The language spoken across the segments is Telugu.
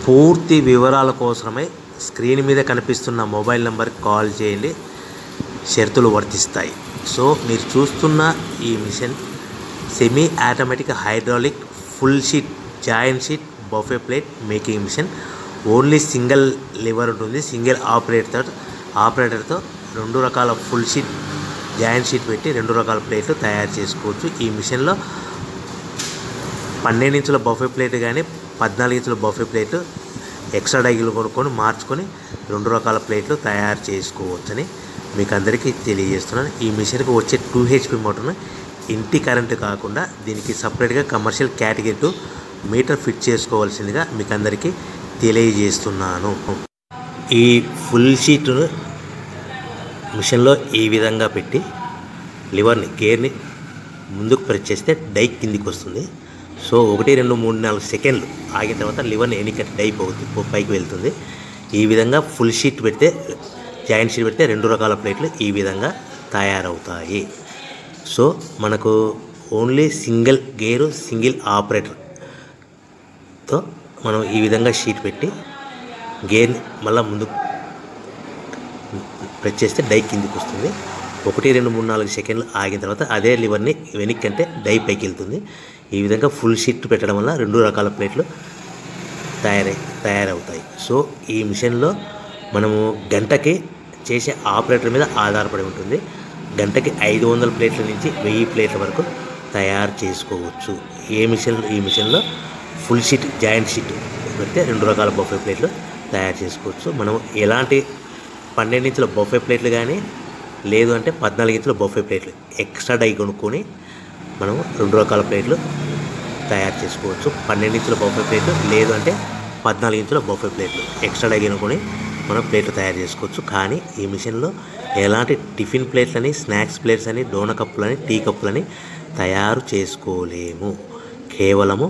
పూర్తి వివరాల కోసమై స్క్రీన్ మీద కనిపిస్తున్న మొబైల్ నెంబర్కి కాల్ చేయండి. షరతులు వర్తిస్తాయి. సో మీరు చూస్తున్న ఈ machine semi automatic hydraulic full sheet joint sheet buffet plate making machine. Only single lever ఉంటుంది. సింగిల్ ఆపరేటర్తో 2 రకాల ఫుల్ షీట్ జాయింట్ షీట్ పెట్టి 2 రకాల ప్లేట్లు తయారు చేసుకోవచ్చు. ఈ మిషన్లో 12 ఇంచుల బఫే ప్లేట్ కానీ 14 ఇంచుల బఫే ప్లేట్ ఎక్స్ట్రా డైగులు కొనుక్కొని మార్చుకొని 2 రకాల ప్లేట్లు తయారు చేసుకోవచ్చని మీకు అందరికీ తెలియజేస్తున్నాను. ఈ మిషన్కి వచ్చే 2 HP మోటార్ను ఇంటి కరెంటు కాకుండా దీనికి సపరేట్గా కమర్షియల్ కేటగిరీ 2 మీటర్ ఫిట్ చేసుకోవాల్సిందిగా మీకు అందరికీ తెలియజేస్తున్నాను. ఈ ఫుల్ షీట్ను మిషన్లో ఈ విధంగా పెట్టి లివర్ని గేర్ని ముందుకు ప్రెస్ చేస్తే డై కిందికి వస్తుంది. సో 1 2 3 4 సెకండ్లు ఆగిన తర్వాత లివర్ని ఎన్నికట్టి డై పైకి వెళ్తుంది. ఈ విధంగా ఫుల్ షీట్ పెడితే జాయింట్ షీట్ పెడితే 2 రకాల ప్లేట్లు ఈ విధంగా తయారవుతాయి. సో మనకు ఓన్లీ సింగిల్ గేరు సింగిల్ ఆపరేటర్తో మనం ఈ విధంగా షీట్ పెట్టి గేర్ని మళ్ళీ ముందుకు ప్రెస్ చేస్తే డై కిందికి వస్తుంది. 1 2 3 4 సెకండ్లు ఆగిన తర్వాత అదే లివర్ని వెనక్కి అంటే డై పైకి వెళ్తుంది. ఈ విధంగా ఫుల్ షీట్ పెట్టడం వల్ల 2 రకాల ప్లేట్లు తయారవుతాయి. సో ఈ మిషన్లో మనము గంటకి చేసే ఆపరేటర్ మీద ఆధారపడి ఉంటుంది. గంటకి 500 ప్లేట్ల నుంచి 1000 ప్లేట్ల వరకు తయారు చేసుకోవచ్చు. ఈ మిషన్లో ఫుల్ షీట్ జాయింట్ షీట్ పెడితే 2 రకాల బఫే ప్లేట్లు తయారు చేసుకోవచ్చు. మనం ఎలాంటి 12 ఇంచుల బఫే ప్లేట్లు కానీ లేదు అంటే 14 ఇంచుల బఫే ప్లేట్లు ఎక్స్ట్రా డై కొనుక్కొని మనం 2 రకాల ప్లేట్లు తయారు చేసుకోవచ్చు. 12 ఇంచుల బఫే ప్లేట్లు లేదు అంటే 14 ఇంచుల బఫే ప్లేట్లు ఎక్స్ట్రా డై కొనుక్కొని మనం ప్లేట్లు తయారు చేసుకోవచ్చు. కానీ ఈ మిషన్లో ఎలాంటి టిఫిన్ ప్లేట్లని స్నాక్స్ ప్లేట్స్ అని డోన కప్పులని టీ కప్పులని తయారు చేసుకోలేము. కేవలము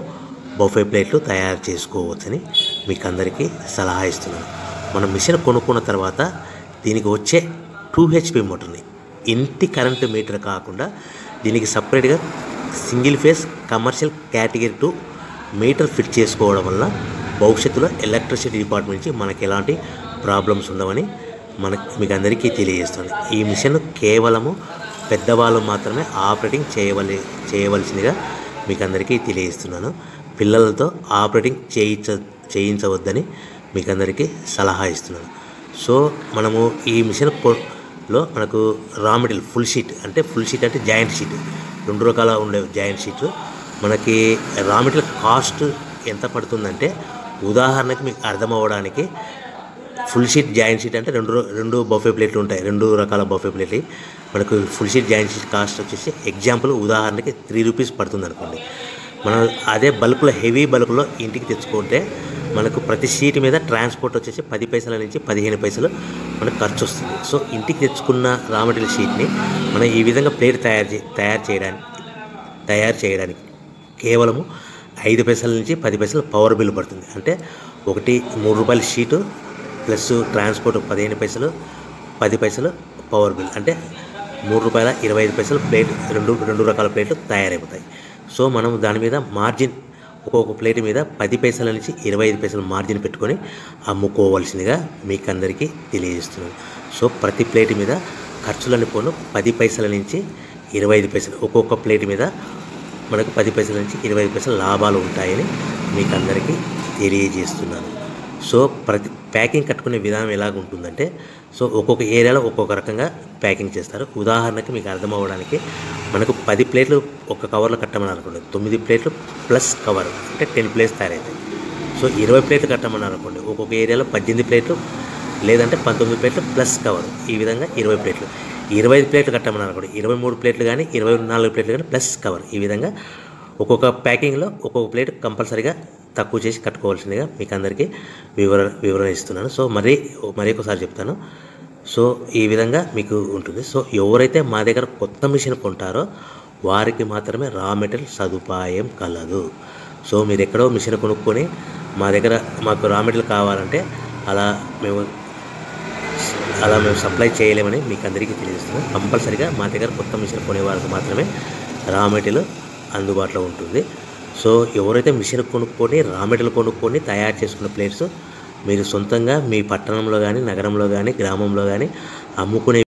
బఫే ప్లేట్లు తయారు చేసుకోవచ్చని మీకు అందరికీ సలహా ఇస్తున్నాను. మనం మిషన్ కొనుక్కున్న తర్వాత దీనికి వచ్చే 2 HP మోటార్ని ఇంటి కరెంటు మీటర్ కాకుండా దీనికి సపరేట్గా single phase commercial category 2 metre fit చేసుకోవడం వల్ల భవిష్యత్తులో ఎలక్ట్రిసిటీ డిపార్ట్మెంట్ నుంచి మనకి ఎలాంటి ప్రాబ్లమ్స్ ఉండవని మీకు అందరికీ తెలియజేస్తుంది. ఈ మిషన్ కేవలము పెద్దవాళ్ళు మాత్రమే ఆపరేటింగ్ చేయవలసిందిగా మీకు అందరికీ తెలియజేస్తున్నాను. పిల్లలతో ఆపరేటింగ్ చేయించవద్దని మీకు అందరికీ సలహా ఇస్తున్నాను. సో మనము ఈ మిషన్లో మనకు రా మెటీరియల్ ఫుల్ షీట్ అంటే జాయింట్ షీట్ 2 రకాల ఉండే జాయింట్ షీట్ మనకి రా మెటీరియల్ కాస్ట్ ఎంత పడుతుందంటే ఉదాహరణకి మీకు అర్థం అవ్వడానికి ఫుల్ షీట్ జాయింట్ షీట్ అంటే 2 బఫే ప్లేట్లు ఉంటాయి. 2 రకాల బఫే ప్లేట్లు మనకు full sheet joint sheet cost వచ్చేసి ఎగ్జాంపుల్ ఉదాహరణకి 3 రూపీస్ పడుతుంది అనుకోండి. మనం అదే బల్క్లో హెవీ బల్క్లో ఇంటికి తెచ్చుకుంటే మనకు ప్రతి షీట్ మీద ట్రాన్స్పోర్ట్ వచ్చేసి 10 పైసల నుంచి 15 పైసలు మనకు ఖర్చు వస్తుంది. సో ఇంటికి తెచ్చుకున్న రా మెటీరియల్ షీట్ని మనం ఈ విధంగా ప్లేట్ తయారు చేయడానికి కేవలము 5 పైసల నుంచి 10 పైసలు పవర్ బిల్ పడుతుంది. అంటే 3 రూపాయల షీటు ప్లస్ ట్రాన్స్పోర్ట్ 15 పైసలు 10 పైసలు పవర్ బిల్ అంటే 3 రూపాయల 25 పైసలు ప్లేట్ 2 రకాల ప్లేట్లు తయారైపోతాయి. సో మనం దాని మీద మార్జిన్ ఒక్కొక్క ప్లేట్ మీద 10 పైసల నుంచి 25 పైసలు మార్జిన్ పెట్టుకొని అమ్ముకోవాల్సిందిగా మీకు అందరికీ తెలియజేస్తున్నాను. సో ప్రతి ప్లేట్ మీద ఖర్చులని పోను 10 పైసల నుంచి 25 పైసలు ఒక్కొక్క ప్లేట్ మీద మనకు 10 పైసల నుంచి 25 పైసలు లాభాలు ఉంటాయని మీకు అందరికీ తెలియజేస్తున్నాను. సో ప్రతి ప్యాకింగ్ కట్టుకునే విధానం ఎలాగ ఉంటుందంటే సో ఒక్కొక్క ఏరియాలో ఒక్కొక్క రకంగా ప్యాకింగ్ చేస్తారు. ఉదాహరణకి మీకు అర్థం అవ్వడానికి మనకు 10 ప్లేట్లు ఒక కవర్లో కట్టమని అనుకోండి 9 ప్లేట్లు ప్లస్ కవర్ అంటే 10 ప్లేట్స్ తయారవుతాయి. సో 20 ప్లేట్లు కట్టమని అనుకోండి ఒక్కొక్క ఏరియాలో 18 ప్లేట్లు లేదంటే 19 ప్లేట్లు ప్లస్ కవర్ ఈ విధంగా 20 ప్లేట్లు. 25 ప్లేట్లు కట్టమని అనుకోండి 23 ప్లేట్లు కానీ 24 ప్లేట్లు కానీ ప్లస్ కవర్ ఈ విధంగా ఒక్కొక్క ప్యాకింగ్లో ఒక్కొక్క ప్లేట్ కంపల్సరీగా తక్కువ చేసి కట్టుకోవాల్సిందిగా మీకు అందరికీ వివరణ ఇస్తున్నాను. సో మరి ఒకసారి చెప్తాను. సో ఈ విధంగా మీకు ఉంటుంది. సో ఎవరైతే మా దగ్గర కొత్త మిషన్ కొంటారో వారికి మాత్రమే రా మెటీరియల్ సదుపాయం కలదు. సో మీరు ఎక్కడో మిషన్ కొనుక్కొని మాకు రా మెటీరియల్ కావాలంటే అలా మేము సప్లై చేయలేమని మీకు అందరికీ తెలియజేస్తున్నాం. కంపల్సరీగా మా దగ్గర కొత్త మిషన్ కొనే వారికి మాత్రమే రా మెటీరియల్ అందుబాటులో ఉంటుంది. సో ఎవరైతే మిషన్ కొనుక్కొని రా మెటీరియల్ కొనుక్కొని తయారు చేసుకున్న ప్లేట్స్ మీరు సొంతంగా మీ పట్టణంలో కానీ, నగరంలో కానీ, గ్రామంలో కానీ అమ్ముకునే